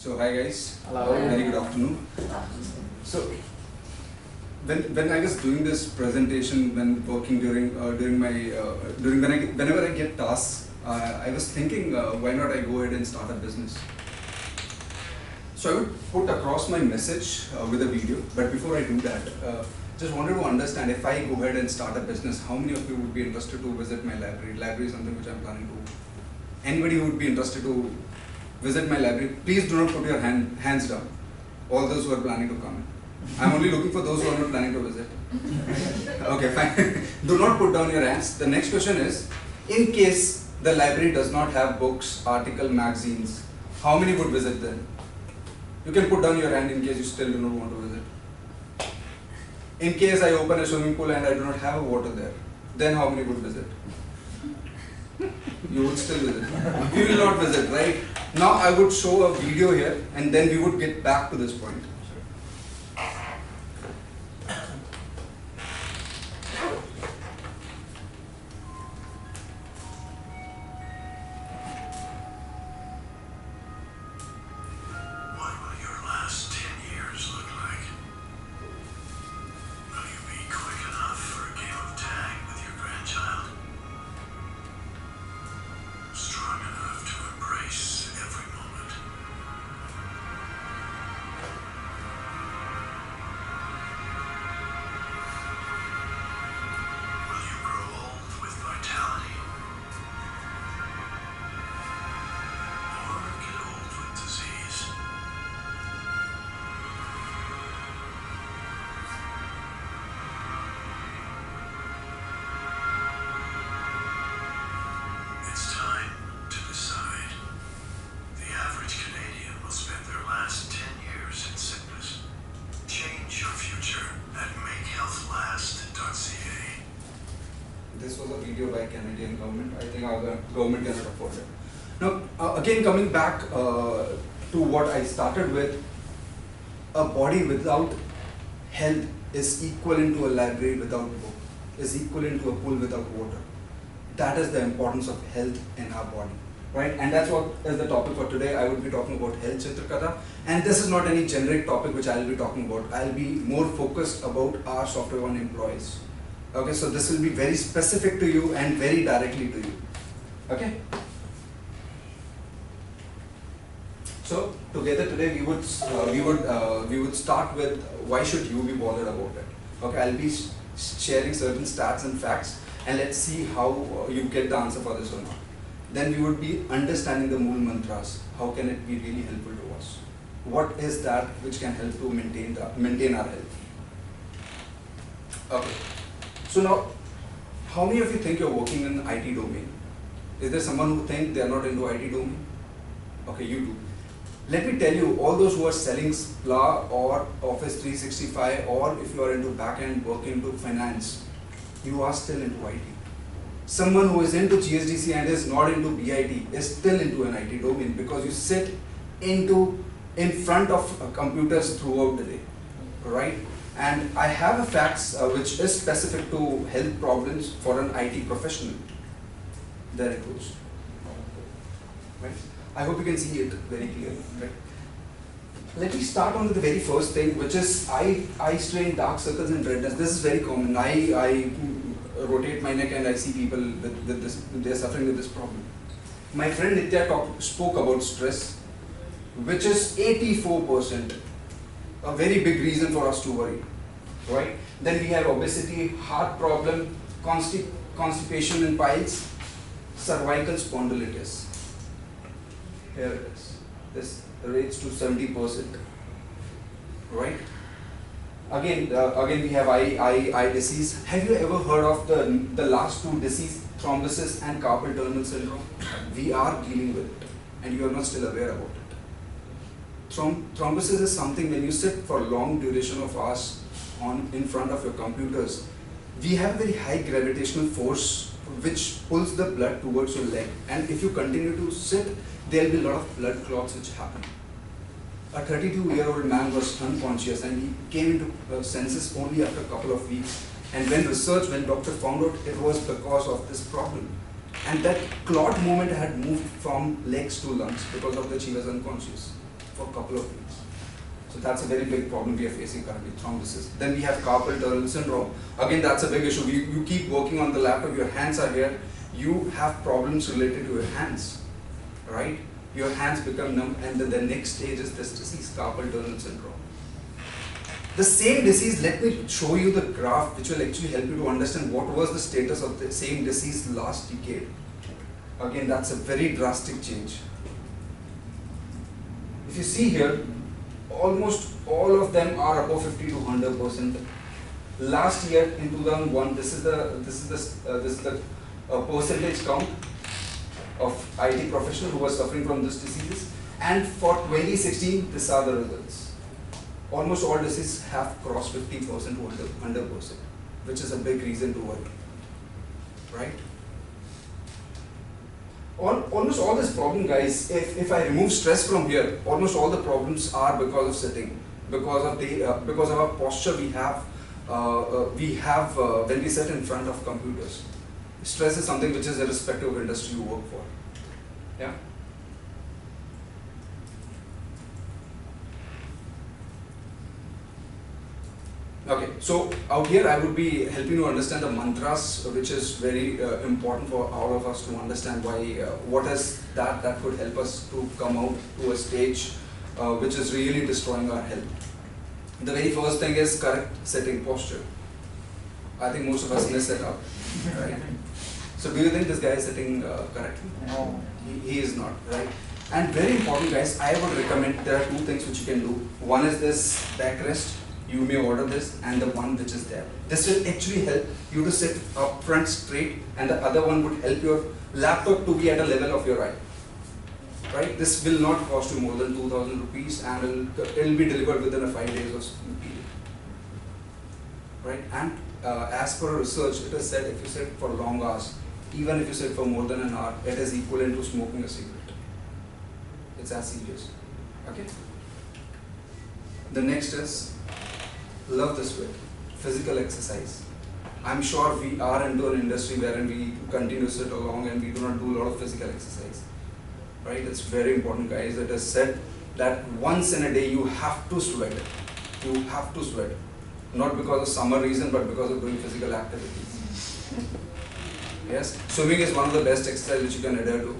So hi guys. Hello. Very good afternoon. So when I was doing this presentation, when working whenever I get tasks, I was thinking why not I go ahead and start a business. So I would put across my message with a video, but before I do that, just wanted to understand, if I go ahead and start a business, how many of you would be interested to visit my library? Library is something which I'm planning to. Anybody who would be interested to visit my library, please do not put your hands down. All those who are planning to come. I'm only looking for those who are not planning to visit. Okay, fine. Do not put down your hands. The next question is, in case the library does not have books, article, magazines, how many would visit then? You can put down your hand in case you still do not want to visit. In case I open a swimming pool and I do not have water there, then how many would visit? You would still visit. You will not visit, right? Now I would show a video here and then we would get back to this point. This was a video by Canadian government. I think our government cannot afford it. Now, again coming back to what I started with, a body without health is equivalent to a library without book, is equivalent to a pool without water. That is the importance of health in our body, right? And that's what is the topic for today. I would be talking about health, Chitrakhtha. And this is not any generic topic which I'll be talking about. I'll be more focused about our Software One employees. Okay, so this will be very specific to you and very directly to you. Okay. So together today we would start with why should you be bothered about it. Okay, I'll be sharing certain stats and facts, and let's see how you get the answer for this or not. Then we would be understanding the Mool Mantras. How can it be really helpful to us? What is that which can help to maintain our health? Okay. So now, how many of you think you're working in the IT domain? Is there someone who think they are not into IT domain? Okay, you do. Let me tell you, all those who are selling SPLA or Office 365, or if you are into back-end, working into finance, you are still into IT. Someone who is into GSDC and is not into BIT is still into an IT domain, because you sit in front of computers throughout the day, right? And I have a facts which is specific to health problems for an IT professional. There it goes. Right? I hope you can see it very clearly. Right? Let me start on with the very first thing, which is eye strain, dark circles and redness. This is very common. I rotate my neck and I see people with this, they are suffering with this problem. My friend Nitya spoke about stress, which is 84%. A very big reason for us to worry, right? Then we have obesity, heart problem, constipation in piles, cervical spondylitis. Here it is. This rates to 70%, right? Again we have eye disease. Have you ever heard of the last two disease, thrombosis and carpal tunnel syndrome? We are dealing with it, and you are not still aware about it. Thrombosis is something when you sit for long duration of hours in front of your computers, we have very high gravitational force which pulls the blood towards your leg, and if you continue to sit, there will be a lot of blood clots which happen. A 32-year-old man was unconscious and he came into senses only after a couple of weeks, and when doctor found out, it was because of this problem. And that clot movement had moved from legs to lungs, because of which he was unconscious. for a couple of weeks. So that's a very big problem we are facing currently, thrombosis. Then we have carpal tunnel syndrome. Again, that's a big issue. You keep working on the laptop, your hands are here, you have problems related to your hands, right? Your hands become numb, and then the next stage is this disease, carpal tunnel syndrome. The same disease, let me show you the graph which will actually help you to understand what was the status of the same disease last decade. Again, that's a very drastic change. If you see here, almost all of them are above 50 to 100%. Last year in 2001, this is the percentage count of IT professionals who were suffering from this disease, and for 2016, these are the results. Almost all diseases have crossed 50% to 100%, which is a big reason to worry, right? Almost all this problem, guys, if I remove stress from here, almost all the problems are because of sitting, because of our posture we have when we sit in front of computers. Stress is something which is irrespective of industry you work for. Yeah. Okay, so out here I would be helping you understand the mantras, which is very important for all of us to understand why, what is that could help us to come out to a stage which is really destroying our health. The very first thing is correct sitting posture. I think most of us mess it up, right? So do you think this guy is sitting correctly? No. He is not, right? And very important, guys, I would recommend there are two things which you can do. One is this backrest. You may order this, and the one which is there. This will actually help you to sit up front straight, and the other one would help your laptop to be at a level of your eye. Right? This will not cost you more than 2,000 rupees, and it will be delivered within a 5 days of period. Right? And as per research, it is said if you sit for long hours, even if you sit for more than an hour, it is equivalent to smoking a cigarette. It's as serious. Okay? The next is, love the sweat, physical exercise. I'm sure we are into an industry wherein we continue to sit along and we do not do a lot of physical exercise. Right? It's very important, guys. It is said that once in a day you have to sweat. You have to sweat. Not because of summer reason, but because of doing physical activities. Yes? Swimming is one of the best exercises which you can adhere to.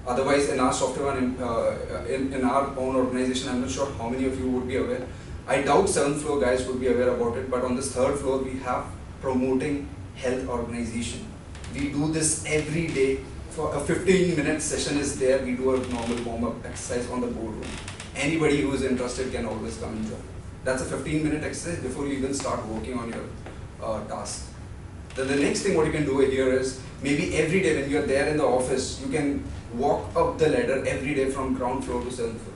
Otherwise, in our software, in our own organization, I'm not sure how many of you would be aware. I doubt 7th floor guys would be aware about it, but on this 3rd floor we have promoting health organization. We do this every day. For a 15-minute session is there. We do a normal warm-up exercise on the boardroom. Anybody who is interested can always come and join. That's a 15-minute exercise before you even start working on your task. Then the next thing what you can do here is, maybe every day when you're there in the office, you can walk up the ladder every day from ground floor to 7th floor.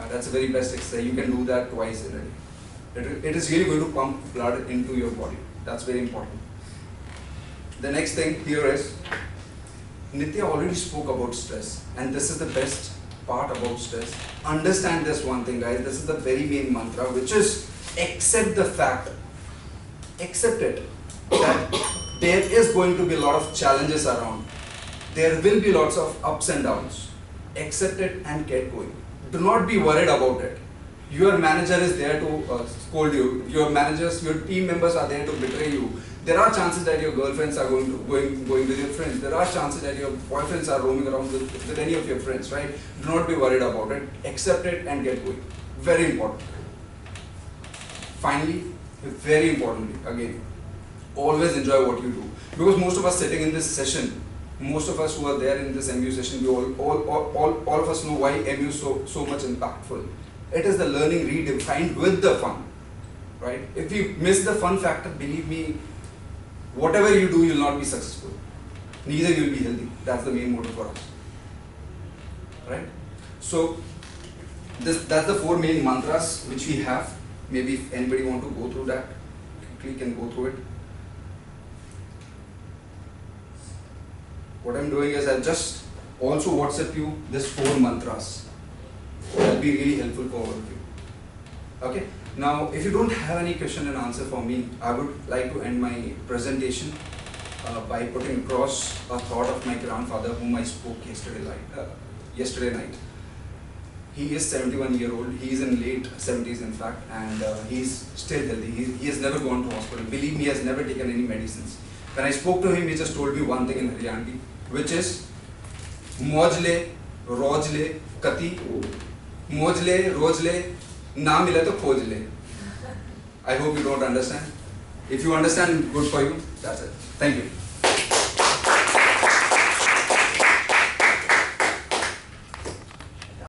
That's the very best exercise. You can do that twice in a day. It is really going to pump blood into your body. That's very important. The next thing here is, Nitya already spoke about stress, and this is the best part about stress. Understand this one thing, guys. This is the very main mantra, which is accept the fact, accept it, that there is going to be a lot of challenges around. There will be lots of ups and downs. Accept it and get going. Do not be worried about it. Your manager is there to scold you. Your managers, your team members are there to betray you. There are chances that your girlfriends are going with your friends. There are chances that your boyfriends are roaming around with any of your friends, right? Do not be worried about it. Accept it and get going. Very important. Finally, very importantly, again, always enjoy what you do. Because most of us sitting in this session, most of us who are there in this MU session, we all of us know why MU is so much impactful. It is the learning redefined with the fun, right? If you miss the fun factor, believe me, whatever you do, you will not be successful. Neither you will be healthy. That's the main motto for us, right? So that's the 4 main mantras which we have. Maybe if anybody want to go through that, quickly can go through it. What I'm doing is I'll just also WhatsApp you this 4 mantras. That will be really helpful for all of you. Okay. Now, if you don't have any question and answer for me, I would like to end my presentation by putting across a thought of my grandfather, whom I spoke yesterday night. He is 71-year-old. He is in late 70s, in fact, and he's still healthy. He has never gone to hospital. Believe me, he has never taken any medicines. When I spoke to him, he just told me one thing in Haryanvi, which is Mojle, Rojle, Kati, Mojle, Rojle, Na mile to khojle. I hope you don't understand. If you understand, good for you. That's it. Thank you.